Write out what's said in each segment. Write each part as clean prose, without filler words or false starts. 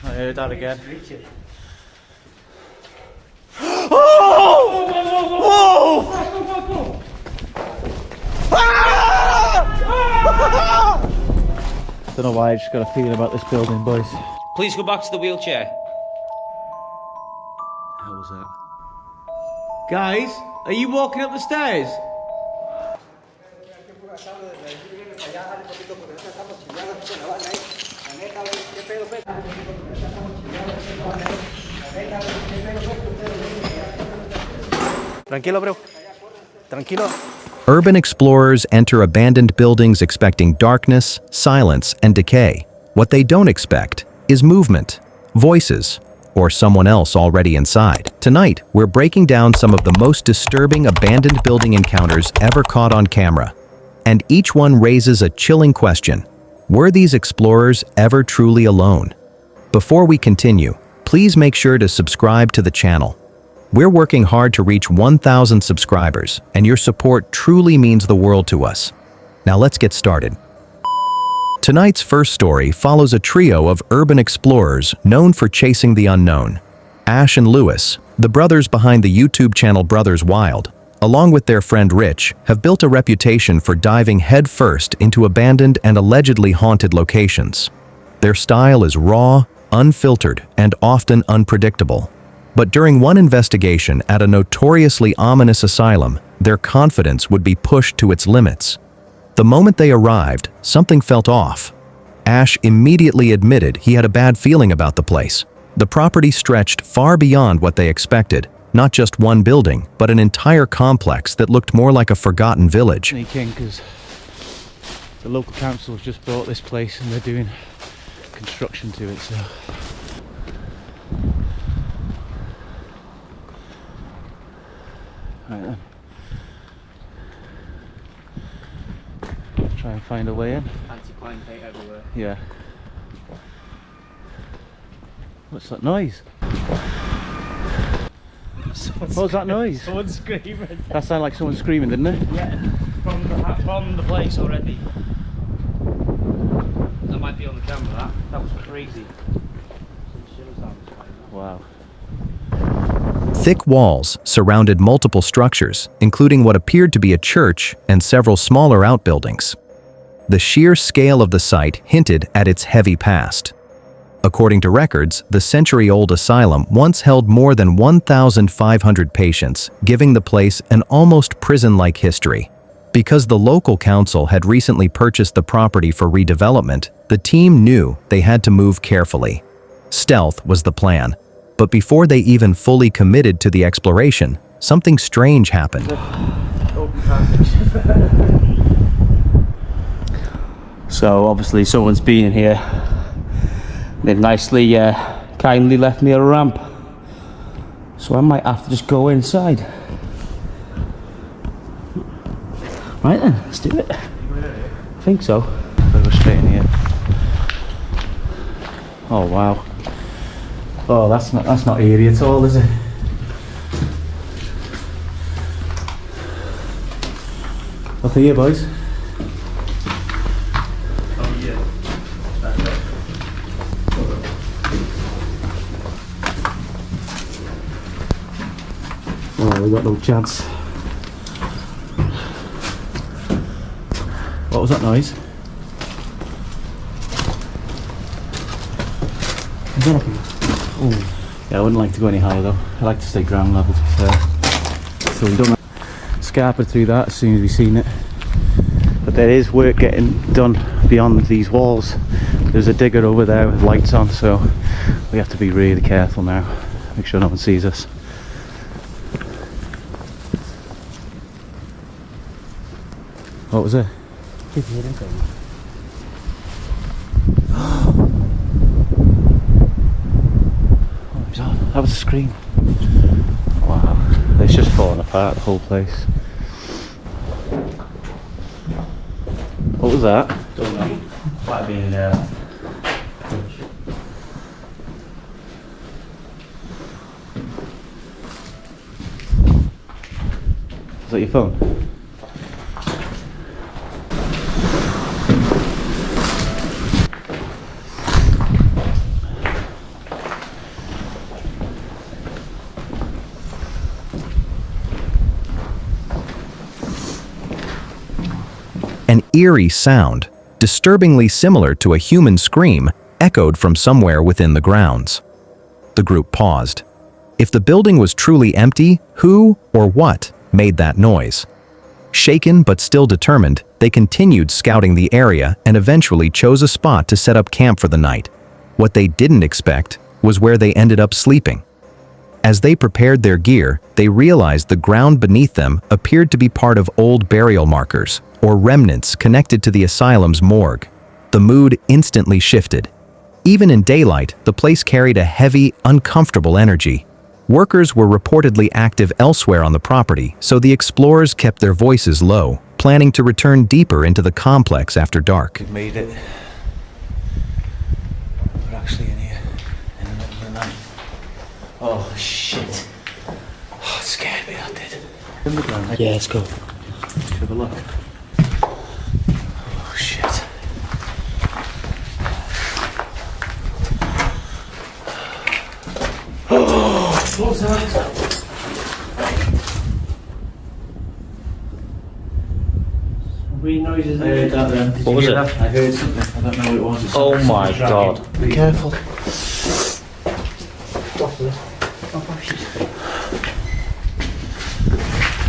I heard that again. Don't know why, I just got a feeling about this building, boys. Please go back to the wheelchair. How was that? Guys, are you walking up the stairs? Tranquilo, bro. Tranquilo. Urban explorers enter abandoned buildings expecting darkness, silence, and decay. What they don't expect is movement, voices, or someone else already inside. Tonight, we're breaking down some of the most disturbing abandoned building encounters ever caught on camera. And each one raises a chilling question. Were these explorers ever truly alone? Before we continue, please make sure to subscribe to the channel. We're working hard to reach 1,000 subscribers, and your support truly means the world to us. Now let's get started. Tonight's first story follows a trio of urban explorers known for chasing the unknown. Ash and Lewis, the brothers behind the YouTube channel Brothers Wild, along with their friend Rich, have built a reputation for diving headfirst into abandoned and allegedly haunted locations. Their style is raw, unfiltered, and often unpredictable. But during one investigation at a notoriously ominous asylum, their confidence would be pushed to its limits. The moment they arrived, something felt off. Ash immediately admitted he had a bad feeling about the place. The property stretched far beyond what they expected, not just one building, but an entire complex that looked more like a forgotten village. Sneaking because the local council have just bought this place and they're doing construction to it, so. Right then. Try and find a way in. Anti-pine paint everywhere. Yeah. What's that noise? What was that noise? Someone screaming. That sounded like someone screaming, didn't it? Yeah, from the place already. That might be on the camera. That was crazy. Wow. Thick walls surrounded multiple structures, including what appeared to be a church and several smaller outbuildings. The sheer scale of the site hinted at its heavy past. According to records, the century-old asylum once held more than 1,500 patients, giving the place an almost prison-like history. Because the local council had recently purchased the property for redevelopment, the team knew they had to move carefully. Stealth was the plan. But before they even fully committed to the exploration, something strange happened. So obviously someone's been in here. They've nicely, kindly left me a ramp. So I might have to just go inside. Right then, let's do it. I think so. I'll go straight in here. Oh wow. Oh, that's not eerie at all, is it? Up here, boys. Oh yeah. Oh, we got no chance. What was that noise? Is that up here? Oh. Yeah, I wouldn't like to go any higher though. I like to stay ground level to be fair. So we don't scarper through that as soon as we've seen it. But there is work getting done beyond these walls. There's a digger over there with lights on, so we have to be really careful now. Make sure no one sees us. What was it? That was a scream. Wow, it's just falling apart, the whole place. What was that? Don't know. Might have been in there. Is that your phone? eerie sound, disturbingly similar to a human scream, echoed from somewhere within the grounds. The group paused. If the building was truly empty, who or what made that noise? Shaken but still determined, they continued scouting the area and eventually chose a spot to set up camp for the night. What they didn't expect was where they ended up sleeping. As they prepared their gear, they realized the ground beneath them appeared to be part of old burial markers, or remnants connected to the asylum's morgue. The mood instantly shifted. Even in daylight, the place carried a heavy, uncomfortable energy. Workers were reportedly active elsewhere on the property, so the explorers kept their voices low, planning to return deeper into the complex after dark. We've made it. We're actually in here, in the middle of the night. Oh shit. Oh, it scared me, that did. In the ground. Yeah, let's go. Let's have a look. Oh shit. What was that? Weird noises. I heard that then. Did What you was hear it? that? I heard something. I don't know what it was. It's Oh something my dragging. God. Be careful.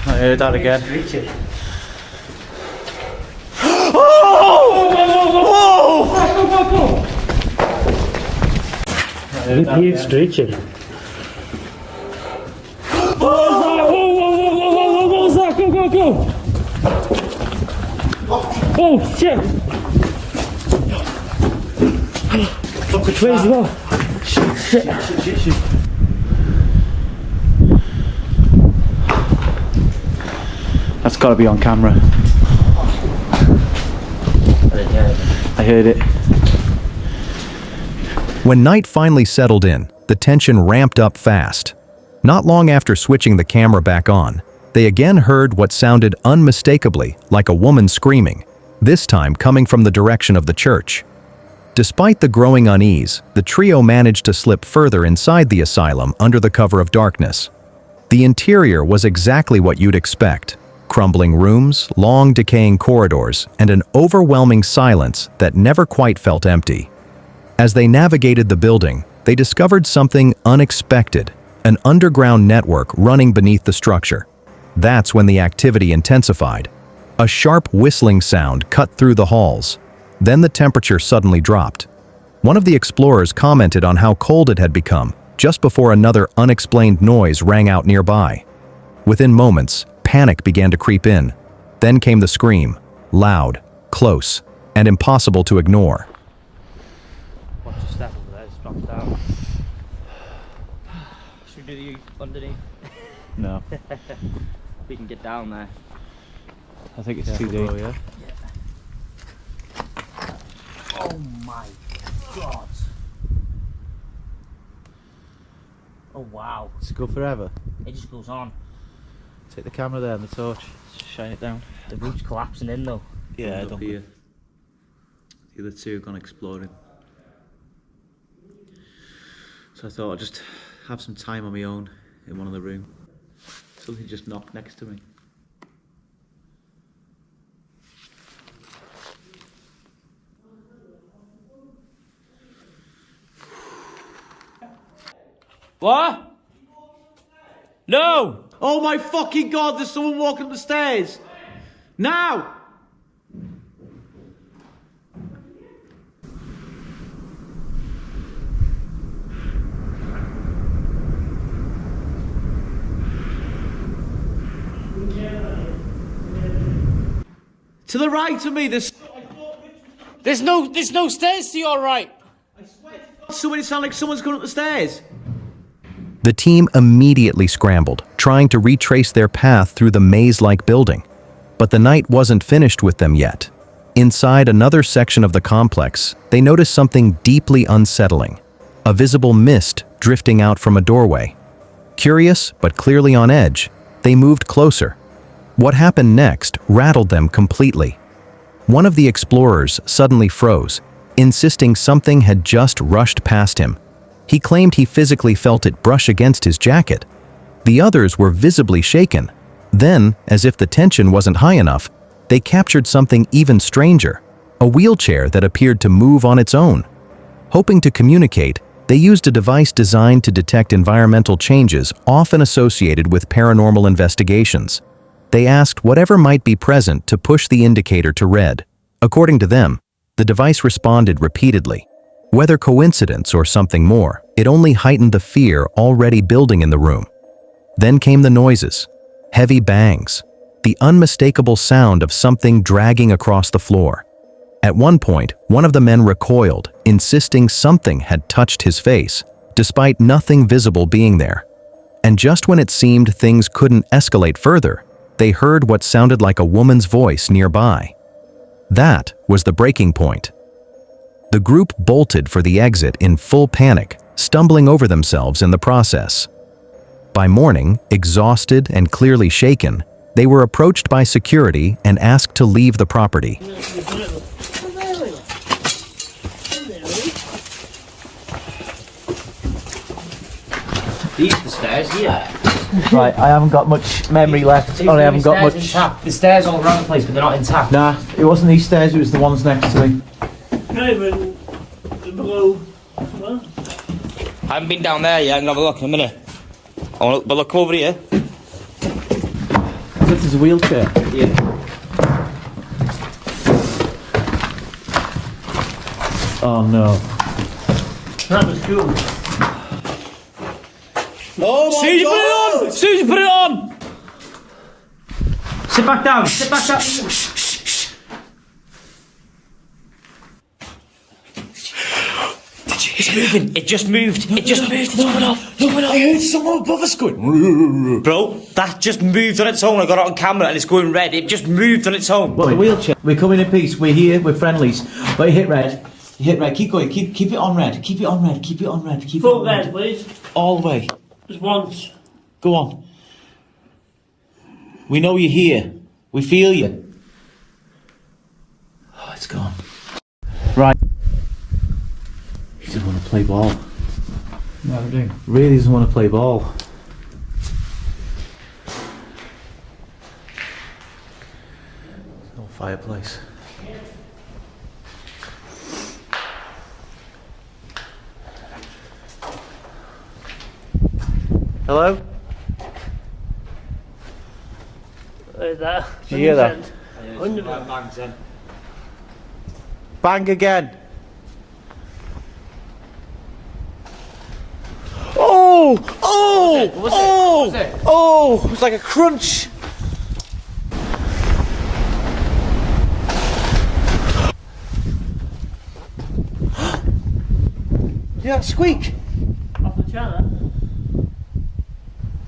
I heard that again. He's stretching. What was that? Go! Oh shit! Look at trees as well. Shit. That's got to be on camera. I heard it. When night finally settled in, the tension ramped up fast. Not long after switching the camera back on, they again heard what sounded unmistakably like a woman screaming, this time coming from the direction of the church. Despite the growing unease, the trio managed to slip further inside the asylum under the cover of darkness. The interior was exactly what you'd expect: crumbling rooms, long decaying corridors, and an overwhelming silence that never quite felt empty. As they navigated the building, they discovered something unexpected: an underground network running beneath the structure. That's when the activity intensified. A sharp whistling sound cut through the halls. Then the temperature suddenly dropped. One of the explorers commented on how cold it had become, just before another unexplained noise rang out nearby. Within moments, panic began to creep in. Then came the scream, loud, close, and impossible to ignore. Watch the step over there, it's dropped down. Should we do the underneath? No. We can get down there. I think it's too deep. Yeah. Oh my god. Oh wow. Does it go forever? It just goes on. Take the camera there and the torch. Shine it down. The roof's collapsing in though. Yeah, up here. The other two have gone exploring. So I thought I'd just have some time on my own in one of the rooms. Something just knocked next to me. What? No! Oh my fucking god, there's someone walking up the stairs! Now! To the right of me, there's There's no stairs to your right. someone. It sounds like someone's coming up the stairs. The team immediately scrambled, trying to retrace their path through the maze-like building. But the night wasn't finished with them yet. Inside another section of the complex, they noticed something deeply unsettling: a visible mist drifting out from a doorway. Curious, but clearly on edge, they moved closer. What happened next rattled them completely. One of the explorers suddenly froze, insisting something had just rushed past him. He claimed he physically felt it brush against his jacket. The others were visibly shaken. Then, as if the tension wasn't high enough, they captured something even stranger, a wheelchair that appeared to move on its own. Hoping to communicate, they used a device designed to detect environmental changes often associated with paranormal investigations. They asked whatever might be present to push the indicator to red. According to them, the device responded repeatedly. Whether coincidence or something more, it only heightened the fear already building in the room. Then came the noises, heavy bangs, the unmistakable sound of something dragging across the floor. At one point, one of the men recoiled, insisting something had touched his face, despite nothing visible being there. And just when it seemed things couldn't escalate further, they heard what sounded like a woman's voice nearby. That was the breaking point. The group bolted for the exit in full panic, stumbling over themselves in the process. By morning, exhausted and clearly shaken, they were approached by security and asked to leave the property. These are the stairs here. Right, I haven't got much memory left. I haven't got much. Intact. The stairs all around the place, but they're not intact. Nah, it wasn't these stairs, it was the ones next to me. Below. I haven't been down there yet. I'm gonna have a look in a minute. But look over here. This is a wheelchair. Yeah. Oh no. That was cool. Oh my Susie, put it on! Susie, put it on! Sit back down. Sit back down. It's moving. It just moved. It just moved. It's coming off. It's coming off. I heard someone above us going. Bro, that just moved on its own. I got it on camera and it's going red. It just moved on its own. Well, the wheelchair. We're coming in peace. We're here. We're friendlies. But you hit red. You hit red. Keep going. Keep it on red. Keep it on red. Keep it on red. Keep it Full on red, red. please. All the way. Just once. Go on. We know you're here. We feel you. Oh, it's gone. Right. He doesn't want to play ball. No, I do. Really doesn't want to play ball. No fireplace. Hello? That. Did you hear that? 100%. Bang again. Oh! Oh! Oh! Oh! It was like a crunch. Yeah, squeak. Off the channel.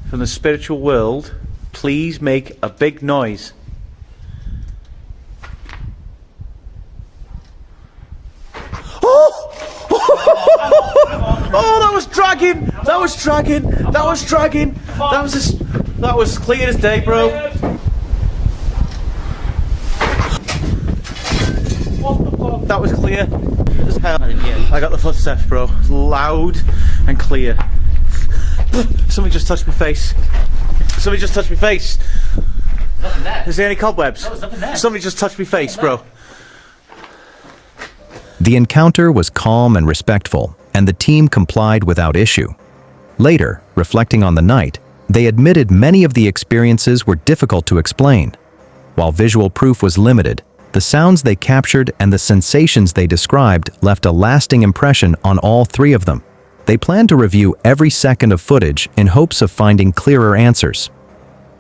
From the spiritual world, please make a big noise. Oh, that was dragging! That was dragging! That was dragging! That was clear as day, bro. That was clear as hell. I got the footsteps, bro. Loud and clear. Somebody just touched my face. Somebody just touched my face. Nothing there. Is there any cobwebs? No, there's nothing there. Somebody just touched my face, bro. The encounter was calm and respectful, and the team complied without issue. Later, reflecting on the night, they admitted many of the experiences were difficult to explain. While visual proof was limited, the sounds they captured and the sensations they described left a lasting impression on all three of them. They plan to review every second of footage in hopes of finding clearer answers.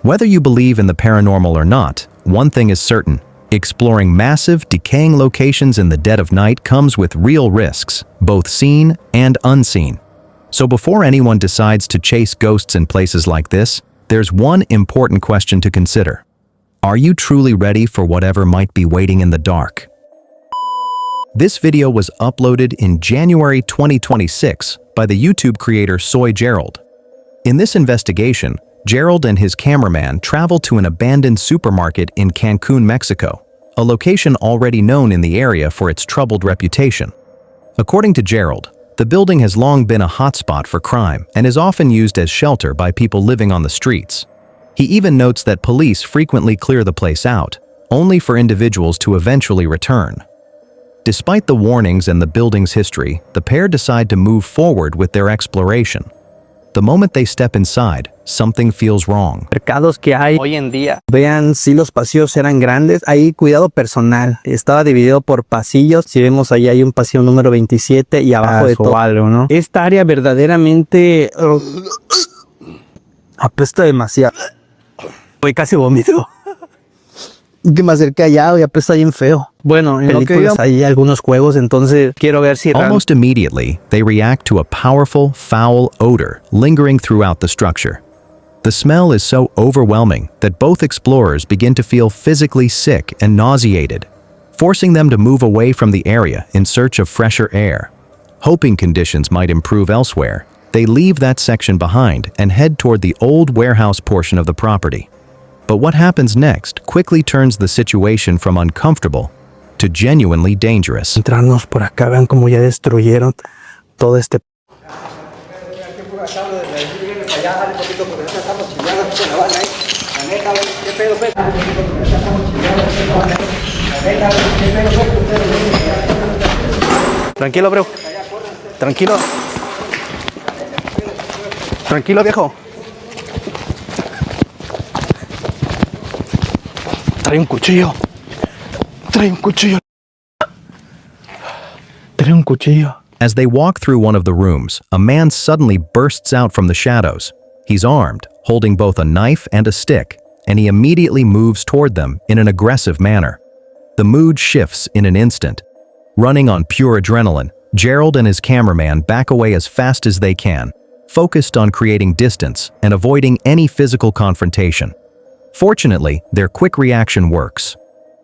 Whether you believe in the paranormal or not, one thing is certain: exploring massive, decaying locations in the dead of night comes with real risks, both seen and unseen. So before anyone decides to chase ghosts in places like this, there's one important question to consider. Are you truly ready for whatever might be waiting in the dark? This video was uploaded in January 2026 by the YouTube creator Soy Gerald. In this investigation, Gerald and his cameraman traveled to an abandoned supermarket in Cancun, Mexico, a location already known in the area for its troubled reputation. According to Gerald, the building has long been a hotspot for crime and is often used as shelter by people living on the streets. He even notes that police frequently clear the place out, only for individuals to eventually return. Despite the warnings and the building's history, the pair decide to move forward with their exploration. The moment they step inside, something feels wrong. Mercados que hay hoy en día. Vean si los pasillos eran grandes. Hay cuidado personal. Estaba dividido por pasillos. Si vemos ahí hay un pasillo número 27 y abajo de todo algo, ¿no? Esta área verdaderamente apesta demasiado. Hoy casi vomito. Que me acerqué allá y apesta bien feo. Bueno, en películas hay algunos juegos, entonces quiero ver si... Almost immediately, they react to a powerful, foul odor lingering throughout the structure. The smell is so overwhelming that both explorers begin to feel physically sick and nauseated, forcing them to move away from the area in search of fresher air. Hoping conditions might improve elsewhere, they leave that section behind and head toward the old warehouse portion of the property. But what happens next quickly turns the situation from uncomfortable to genuinely dangerous. Entrarnos por acá, vean cómo ya destruyeron todo este... Tranquilo, bro. Tranquilo. Tranquilo, viejo. Trae un cuchillo. Trae un cuchillo. Trae un cuchillo. As they walk through one of the rooms, a man suddenly bursts out from the shadows. He's armed, holding both a knife and a stick, and he immediately moves toward them in an aggressive manner. The mood shifts in an instant. Running on pure adrenaline, Gerald and his cameraman back away as fast as they can, focused on creating distance and avoiding any physical confrontation. Fortunately, their quick reaction works.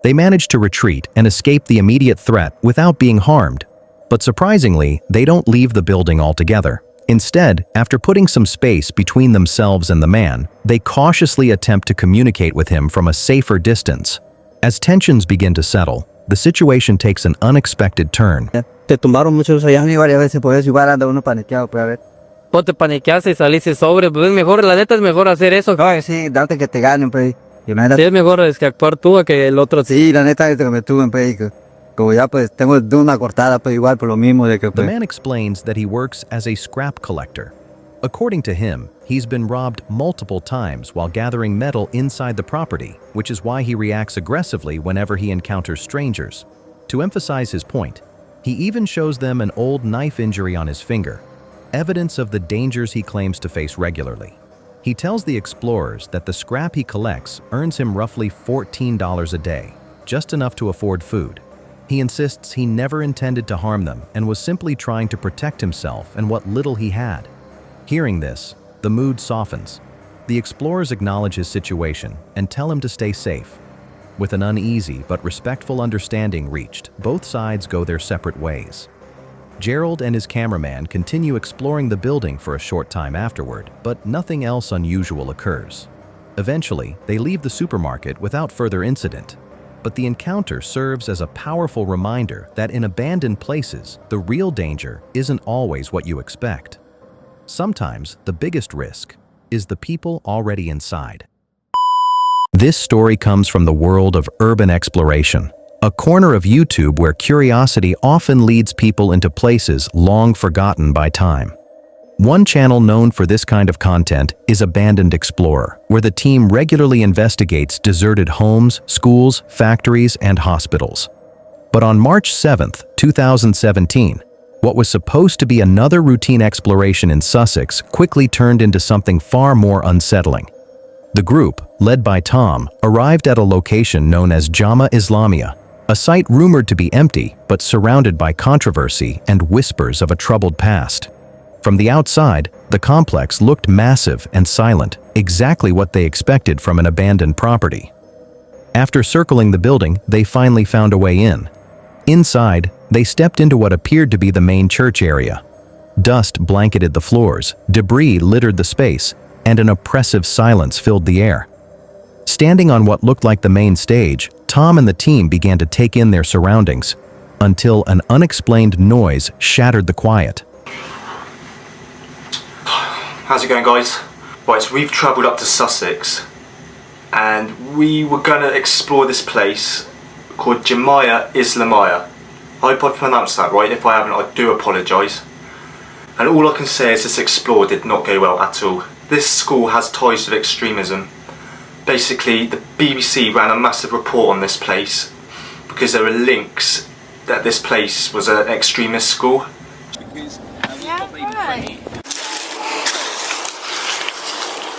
They manage to retreat and escape the immediate threat without being harmed. But surprisingly, they don't leave the building altogether. Instead, after putting some space between themselves and the man, they cautiously attempt to communicate with him from a safer distance. As tensions begin to settle, the situation takes an unexpected turn. Te tumbaron muchos allá, amigo, varias veces, pues igual anda uno paniqueado, pues a ver. Vos te paniqueaste y saliste sobre, pues es mejor, la neta es mejor hacer eso. No, sí, darte que te ganen, pues. Sí, es mejor que actuar tú a que el otro. Sí, la neta es que me tuve, pues, como ya pues tengo de una cortada, pues igual por lo mismo de que The pues. man explains that he works as a scrap collector. According to him, he's been robbed multiple times while gathering metal inside the property, which is why he reacts aggressively whenever he encounters strangers. To emphasize his point, he even shows them an old knife injury on his finger, evidence of the dangers he claims to face regularly. He tells the explorers that the scrap he collects earns him roughly $14 a day, just enough to afford food. He insists he never intended to harm them and was simply trying to protect himself and what little he had. Hearing this, the mood softens. The explorers acknowledge his situation and tell him to stay safe. With an uneasy but respectful understanding reached, both sides go their separate ways. Gerald and his cameraman continue exploring the building for a short time afterward, but nothing else unusual occurs. Eventually, they leave the supermarket without further incident. But the encounter serves as a powerful reminder that in abandoned places, the real danger isn't always what you expect. Sometimes the biggest risk is the people already inside. This story comes from the world of urban exploration, a corner of YouTube where curiosity often leads people into places long forgotten by time. One channel known for this kind of content is Abandoned Explorer, where the team regularly investigates deserted homes, schools, factories, and hospitals. But on March 7th, 2017, what was supposed to be another routine exploration in Sussex quickly turned into something far more unsettling. The group, led by Tom, arrived at a location known as Jama Islamia, a site rumored to be empty but surrounded by controversy and whispers of a troubled past. From the outside, the complex looked massive and silent, exactly what they expected from an abandoned property. After circling the building, they finally found a way in. Inside, they stepped into what appeared to be the main church area. Dust blanketed the floors, debris littered the space, and an oppressive silence filled the air. Standing on what looked like the main stage, Tom and the team began to take in their surroundings, until an unexplained noise shattered the quiet. How's it going, guys? Right, so we've travelled up to Sussex and we were gonna explore this place called Jamia Islamia. I hope I've pronounced that right. If I haven't, I do apologise. And all I can say is this explore did not go well at all. This school has ties with extremism. Basically, the BBC ran a massive report on this place because there were links that this place was an extremist school.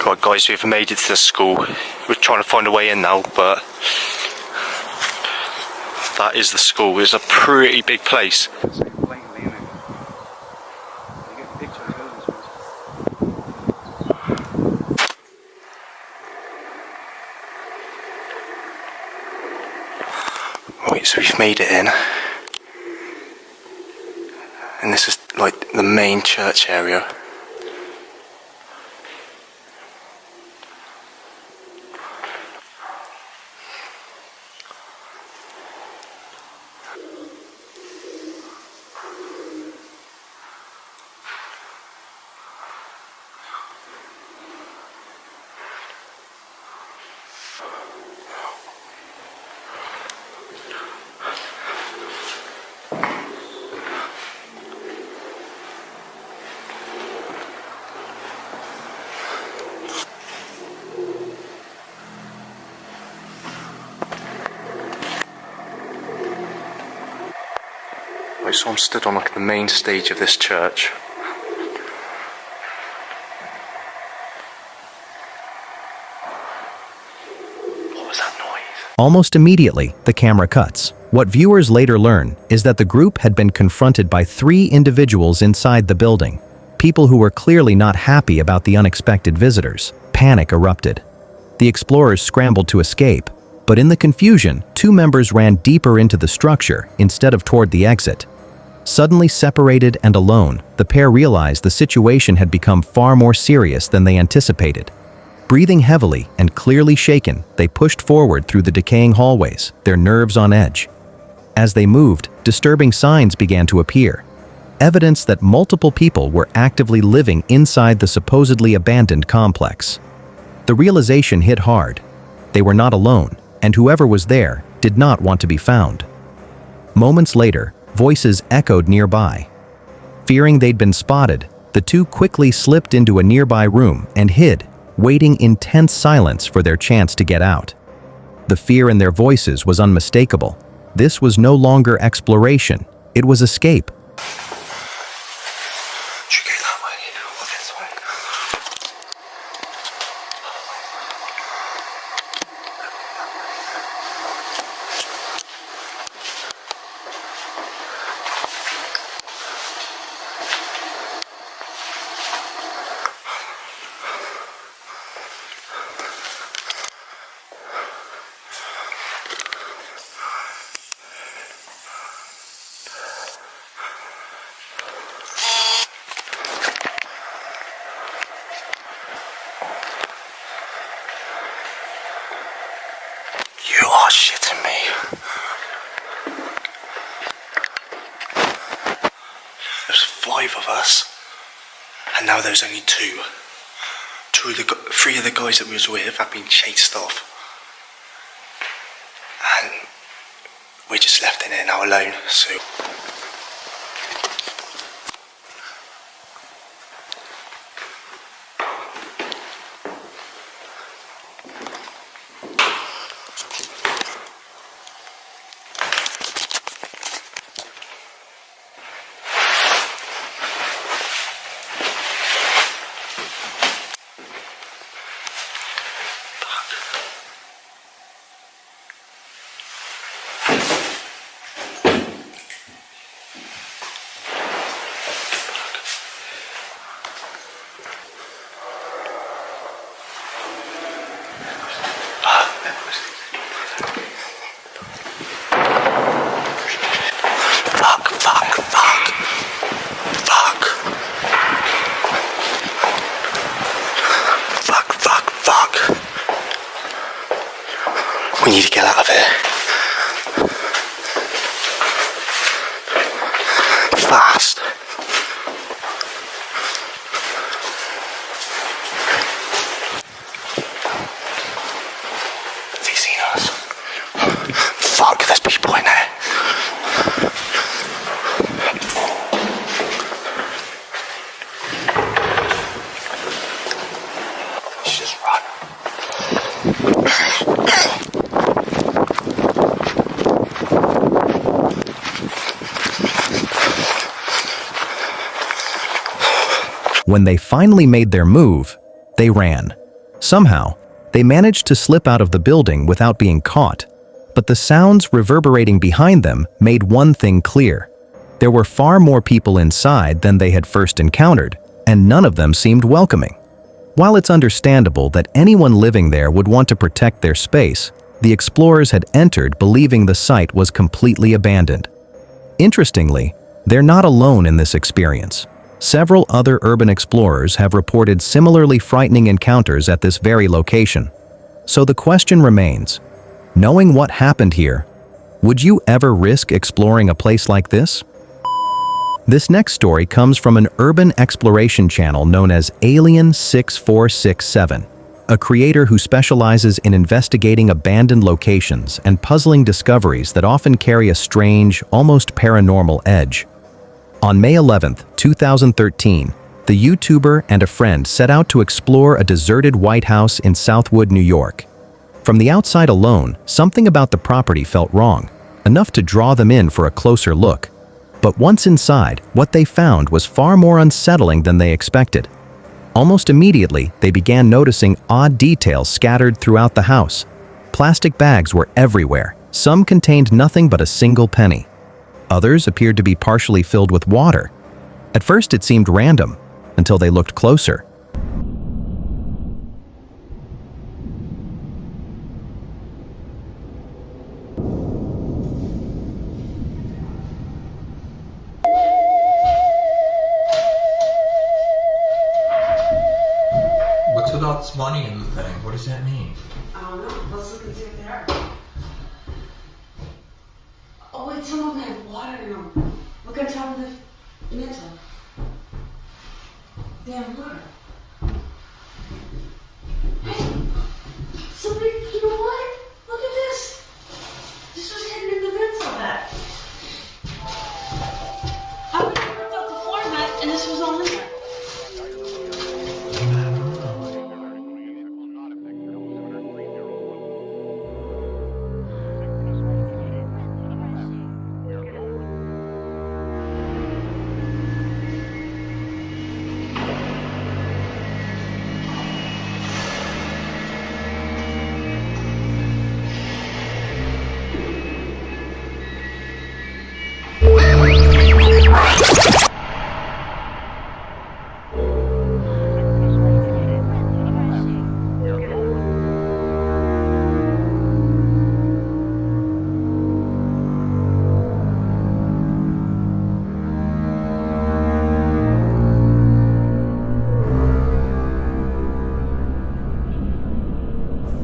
Right guys, we've made it to the school. We're trying to find a way in now, but that is the school. It's a pretty big place. Right, so we've made it in. And this is like the main church area. Right, so I'm stood on like the main stage of this church. What was that noise? Almost immediately, the camera cuts. What viewers later learn is that the group had been confronted by 3 individuals inside the building. People who were clearly not happy about the unexpected visitors. Panic erupted. The explorers scrambled to escape, but in the confusion, 2 members ran deeper into the structure instead of toward the exit. Suddenly separated and alone, the pair realized the situation had become far more serious than they anticipated. Breathing heavily and clearly shaken, they pushed forward through the decaying hallways, their nerves on edge. As they moved, disturbing signs began to appear. Evidence that multiple people were actively living inside the supposedly abandoned complex. The realization hit hard. They were not alone, and whoever was there did not want to be found. Moments later, voices echoed nearby. Fearing they'd been spotted, the 2 quickly slipped into a nearby room and hid, waiting in tense silence for their chance to get out. The fear in their voices was unmistakable. This was no longer exploration, it was escape. Should we go that way or this way? You are shitting me. There's 5 of us, and now there's only 2. 3 of the guys that we was with have been chased off, and we're just left in here now alone. So. We need to get out of here. Fast. When they finally made their move, they ran. Somehow, they managed to slip out of the building without being caught. But the sounds reverberating behind them made one thing clear. There were far more people inside than they had first encountered, and none of them seemed welcoming. While it's understandable that anyone living there would want to protect their space, the explorers had entered believing the site was completely abandoned. Interestingly, they're not alone in this experience. Several other urban explorers have reported similarly frightening encounters at this very location. So the question remains, knowing what happened here, would you ever risk exploring a place like this? This next story comes from an urban exploration channel known as Alien 6467, a creator who specializes in investigating abandoned locations and puzzling discoveries that often carry a strange, almost paranormal edge. On May 11, 2013, the YouTuber and a friend set out to explore a deserted White House in Southwood, New York. From the outside alone, something about the property felt wrong, enough to draw them in for a closer look. But once inside, what they found was far more unsettling than they expected. Almost immediately, they began noticing odd details scattered throughout the house. Plastic bags were everywhere. Some contained nothing but a single penny. Others appeared to be partially filled with water. At first it seemed random, until they looked closer. What's with all this money in the thing? What does that mean? I don't know. Let's look and see what they are. Oh wait, some of them have water in them. Look on top of the mantle. They have water. Hey, somebody, you know what? Look at this. This was hidden in the vents all that. I would have ripped out the floor mat and this was all in there.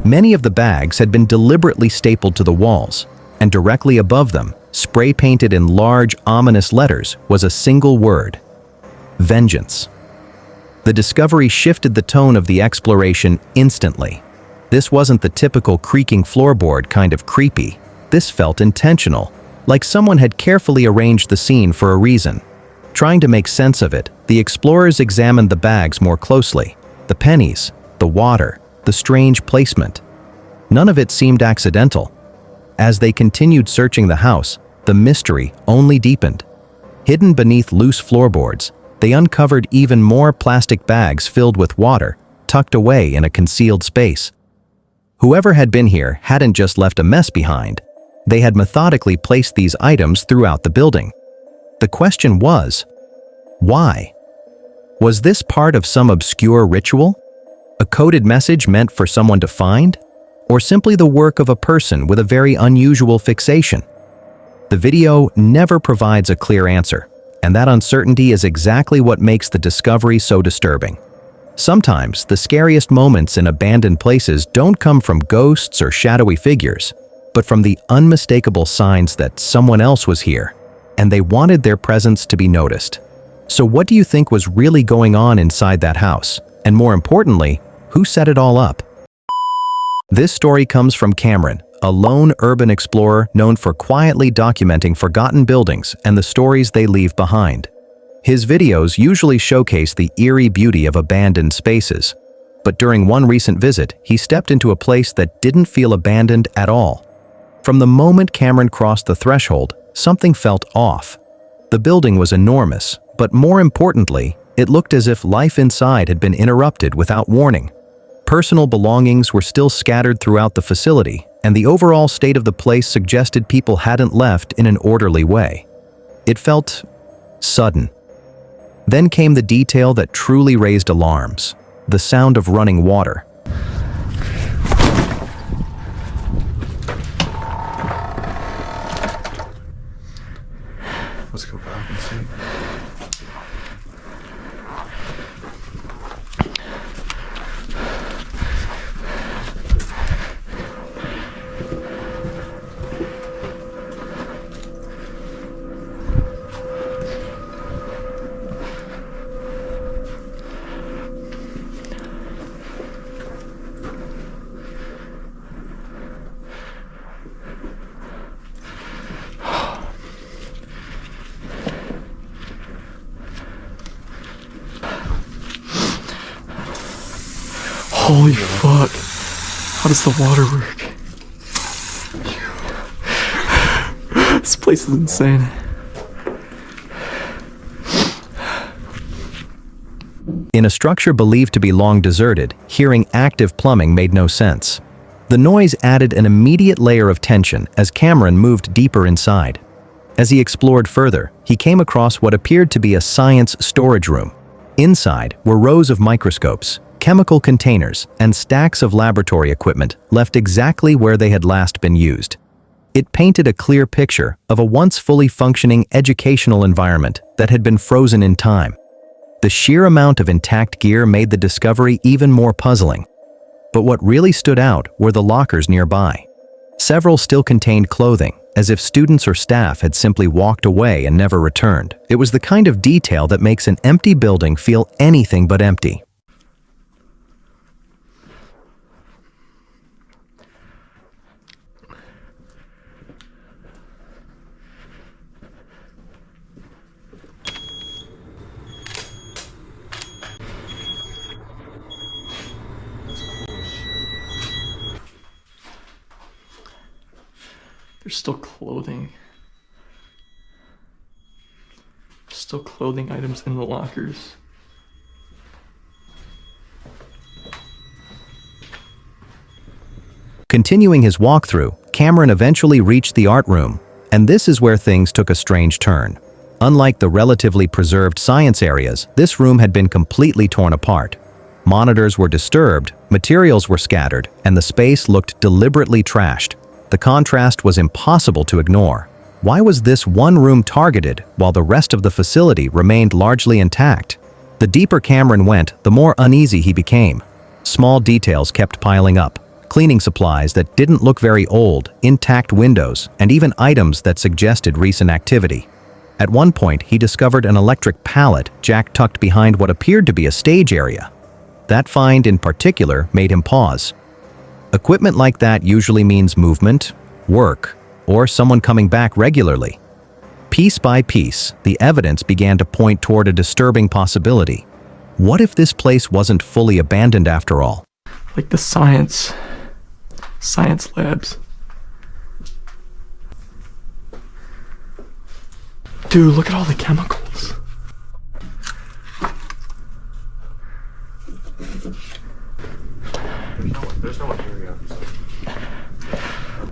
Many of the bags had been deliberately stapled to the walls, and directly above them, spray-painted in large, ominous letters, was a single word: vengeance. The discovery shifted the tone of the exploration instantly. This wasn't the typical creaking floorboard kind of creepy. This felt intentional, like someone had carefully arranged the scene for a reason. Trying to make sense of it, the explorers examined the bags more closely. The pennies, the water, the strange placement. None of it seemed accidental. As they continued searching the house, the mystery only deepened. Hidden beneath loose floorboards, they uncovered even more plastic bags filled with water, tucked away in a concealed space. Whoever had been here hadn't just left a mess behind. They had methodically placed these items throughout the building. The question was, why? Was this part of some obscure ritual? A coded message meant for someone to find? Or simply the work of a person with a very unusual fixation? The video never provides a clear answer, and that uncertainty is exactly what makes the discovery so disturbing. Sometimes, the scariest moments in abandoned places don't come from ghosts or shadowy figures, but from the unmistakable signs that someone else was here, and they wanted their presence to be noticed. So what do you think was really going on inside that house? And more importantly, who set it all up? This story comes from Cameron, a lone urban explorer known for quietly documenting forgotten buildings and the stories they leave behind. His videos usually showcase the eerie beauty of abandoned spaces, but during one recent visit, he stepped into a place that didn't feel abandoned at all. From the moment Cameron crossed the threshold, something felt off. The building was enormous, but more importantly, It looked as if life inside had been interrupted without warning. Personal belongings were still scattered throughout the facility, and the overall state of the place suggested people hadn't left in an orderly way. It felt sudden. Then came the detail that truly raised alarms: the sound of running water. Let's go back and see. Holy fuck. How does the water work? This place is insane. In a structure believed to be long deserted, hearing active plumbing made no sense. The noise added an immediate layer of tension as Cameron moved deeper inside. As he explored further, he came across what appeared to be a science storage room. Inside were rows of microscopes, chemical containers, and stacks of laboratory equipment left exactly where they had last been used. It painted a clear picture of a once fully functioning educational environment that had been frozen in time. The sheer amount of intact gear made the discovery even more puzzling. But what really stood out were the lockers nearby. Several still contained clothing, as if students or staff had simply walked away and never returned. It was the kind of detail that makes an empty building feel anything but empty. There's still clothing. Still clothing items in the lockers. Continuing his walkthrough, Cameron eventually reached the art room, and this is where things took a strange turn. Unlike the relatively preserved science areas, this room had been completely torn apart. Monitors were disturbed, materials were scattered, and the space looked deliberately trashed. The contrast was impossible to ignore. Why was this one room targeted while the rest of the facility remained largely intact? The deeper Cameron went, the more uneasy he became. Small details kept piling up: cleaning supplies that didn't look very old, intact windows, and even items that suggested recent activity. At one point, he discovered an electric pallet Jack tucked behind what appeared to be a stage area. That find in particular made him pause. Equipment like that usually means movement, work, or someone coming back regularly. Piece by piece, the evidence began to point toward a disturbing possibility. What if this place wasn't fully abandoned after all? Like the science labs. Dude, look at all the chemicals. There's no one here yet.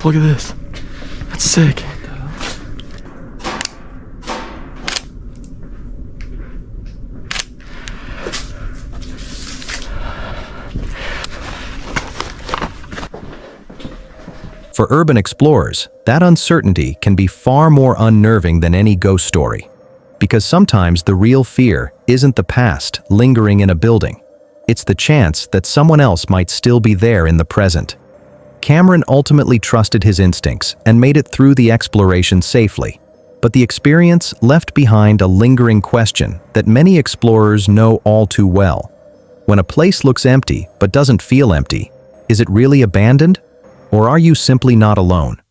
Look at this. That's sick. For urban explorers, that uncertainty can be far more unnerving than any ghost story. Because sometimes the real fear isn't the past lingering in a building. It's the chance that someone else might still be there in the present. Cameron ultimately trusted his instincts and made it through the exploration safely. But the experience left behind a lingering question that many explorers know all too well. When a place looks empty but doesn't feel empty, is it really abandoned? Or are you simply not alone?